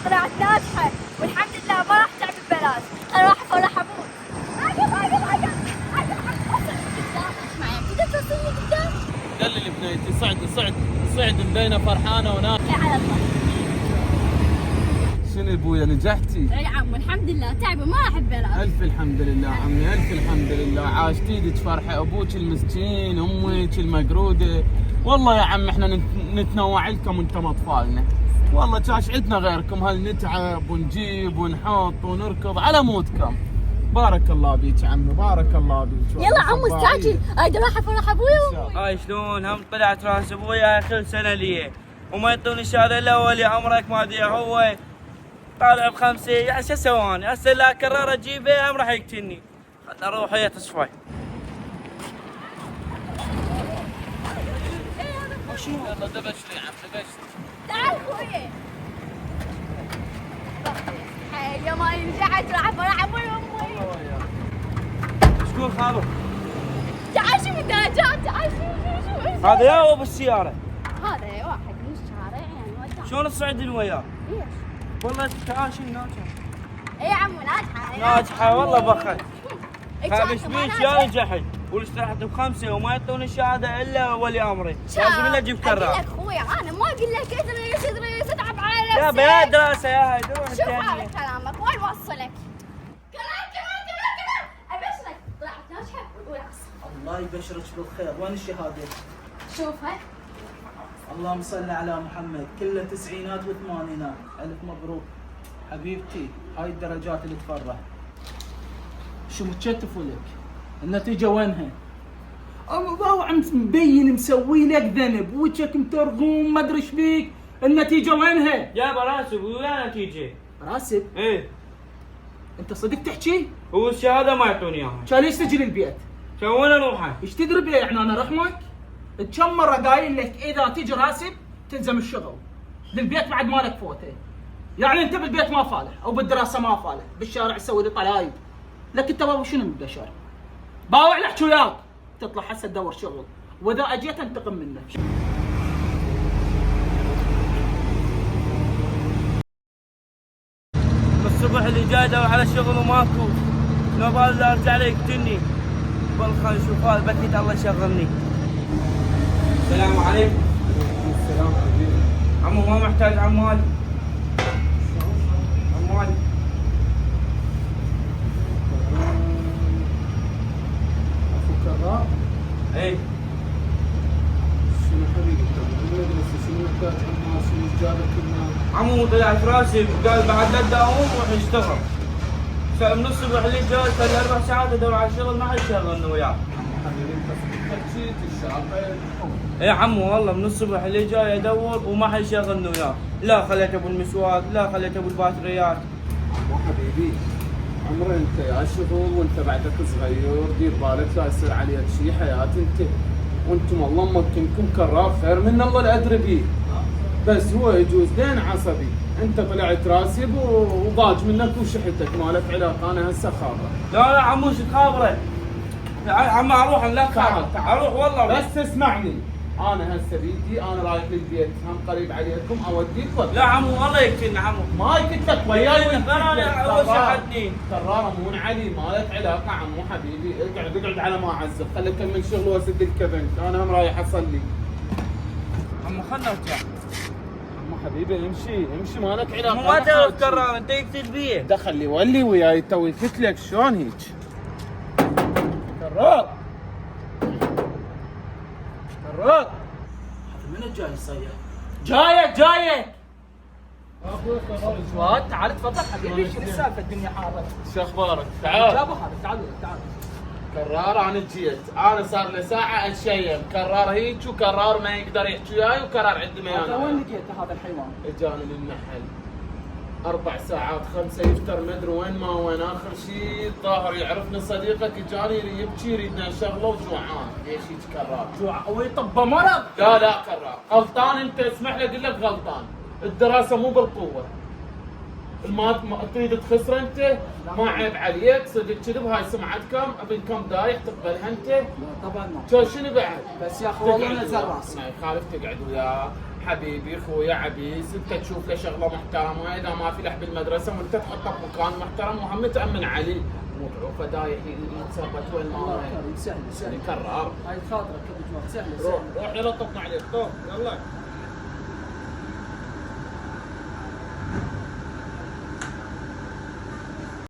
طلعت ناجحة والحمد لله ما راح تعب ببلاش. أنا راح أفرح أبوك. اسمعي تقدر توصلني قدام؟ دللي بنيتي صعد مبينة فرحانة وناجحة. إيه على الله. شنو ابويا نجحتي؟ إي عمو الحمد لله تعبوا ما راح ببلاش. الف الحمد لله عمي، الف الحمد لله. عاشت ايدك فرحه، ابوك المسكين، امك المقروده. والله يا عم احنا نتنوع لكم وانتم اطفالنا. والله كاش عندنا غيركم، هل نتعب ونجيب ونحط ونركض على مودكم. بارك الله بيك عمي، بارك الله بيك. يلا عمو استعجل، اريد اروح افرح ابوي وامي. هاي شلون هم طلعت راس ابويا كل سنه لي وما يعطوني الشهاده الا ولي عمرك ما ادري هو طالع بخمسه. يعني شو اسوي انا؟ هسه لا كرر اجيبه هم راح يقتلني. خلنا اروح هي تصفى. يلا دبش لي عم دبش. تعال خويا. يا ما رجعت راح افرح ابوي وامي. شكون خابر؟ تعال شوف الدرجات، تعال شوف. هذا يا هو بالسياره. هذا واحد من الشارع يعني ودع. شلون تصعدين وياه؟ ليش؟ والله تعاشي ناجحه. اي عمو ناجحه. ناجحه والله بخل. إيه خابش كانت ما بيك ناجحة. يا نجحت ولشترحت بخمسه وما يعطوني الشهاده الا ولي امري. لازم الا اجيب كرار. اقول لك خويا انا ما اقول لك ادرس اتعب على نفسي. يا بيا دراسه يا هاي روح شوف هذا الثانيه. كلامك وين وصلك؟ كمان ابشرك طلعت ناجحه والاولى احسن. الله يبشرك بالخير. وين الشهادة؟ شوفها. اللهم صل على محمد. كله تسعينات وثمانينات. ألف مبروك حبيبتي. هاي الدرجات اللي تفرح. شو متشتفوا لك؟ النتيجة وينها؟ الله عم مبين مسوي لك ذنب وجهك مترغوم ما ادري ايش بيك. النتيجة وينها؟ يا براسب ويا نتيجه؟ راسب ايه انت صدق تحكي؟ هو الشهاده ما يعطوني اياها. كان ليش تجي للبيت؟ شو وين اروحه؟ ايش تدري بيه يعني انا رحمك؟ كم مرة قايل لك اذا تجي راسب تلزم الشغل. للبيت بعد مالك فوته. يعني انت بالبيت ما فالح او بالدراسة ما فالح، بالشارع تسوي لي طلايب. لك انت بابا شنو من البشر؟ باوع لك وياك تطلع هسه تدور شغل، واذا اجيت انتقم منك. الصبح اللي جاي ادور على شغل وماكو. لو بالله ارجع لي يقتلني. بل خل نشوف هذا بكيت الله يشغلني. السلام عليكم. السلام حبيبي. عمو ما محتاج عمال. عمال. اخو كرار. ايه شنو حبيبي المدرسة شنو محتاج عمال شنو جابك هنا؟ عمو طلعت راسي قال بعد لا تداوم روح اشتغل. من الصبح اللي جاي صار لي 4 ساعات ادور على شغل ما حد يشغلني وياه. حبيبي انت حكيت الشاطر. ايه عمو والله من الصبح اللي جاي ادور وما حد يشغلني وياه. لا خليت ابو المسواق لا خليت ابو الباتريات. مو حبيبي عمري انت يا شغل وانت بعدك صغير، دير بالك لا يصير عليك شيء حياتي انت وانتم الله ممكنكم كرار خير من الله الادري بيه. بس هو يجوز دين عصبي، انت طلعت راسب وضاج منك وشحتك ما لك علاقه. انا هسه خابر. لا عمو شو تخابره؟ عم اروح لا تعال تعال اروح والله. بس اسمعني، انا هسه بيدي انا رايح للبيت هم قريب عليكم اوديك لا عمو والله يقتلني عمو. ما يكتلك وياي انا اول شحتني. كرارة مو علي ما لك علاقه عمو حبيبي. اقعد على ما اعزب خليك اكمل شغل واسد الكبنت. انا هم رايح اصلي. عمو خلنا نرجع. عمو حبيبي امشي ما لك علاقه. ما تعرف كرار انت يقتل بيه. دخل لي ولي وياي توي قلت شلون هيك. كرار هذا من الجاي الصياد؟ جايك سواد تعال تفضل حبيبي. شو السالفه الدنيا حاره؟ شو اخبارك؟ تعال. جابوا هذا تعال. كرار انا جيت، انا صار لي ساعه اتشيم. كرار هيك وكرار ما يقدر يحكي وياي وكرار عندي هذا وين ميانه. لقيته هذا الحيوان؟ اجاني من المحل 4 ساعات 5 يفتر ما ادري وين ما وين. اخر شيء الظاهر يعرفني صديقك اجاني يبكي يريدنا شغله وجوعان. ليش هيك كرار؟ جوع ويطب مرض. لا كرار غلطان انت. اسمح لي اقول لك غلطان. الدراسه مو بالقوه. ما تريد تخسر انت ما عيب عليك. صدق كذب هاي سمعتكم ابنكم دايح تقبلها انت. لا طبعا ما. شنو بعد؟ بس يا اخي والله نزل راسي. ما يخالف تقعد وياه حبيبي خويا عبيس، انت تشوف له شغله محترمه، اذا ما في لح بالمدرسه وانت تحطه بمكان محترم وهم تامن عليه، مو بعوفه دايح يتثبت وين ما الله هو. كريم، سهله سهله. يكرر. هاي خاطرك ابو جواد، سهله روح سهله. روح يلا طفنا عليك، طوف يلا.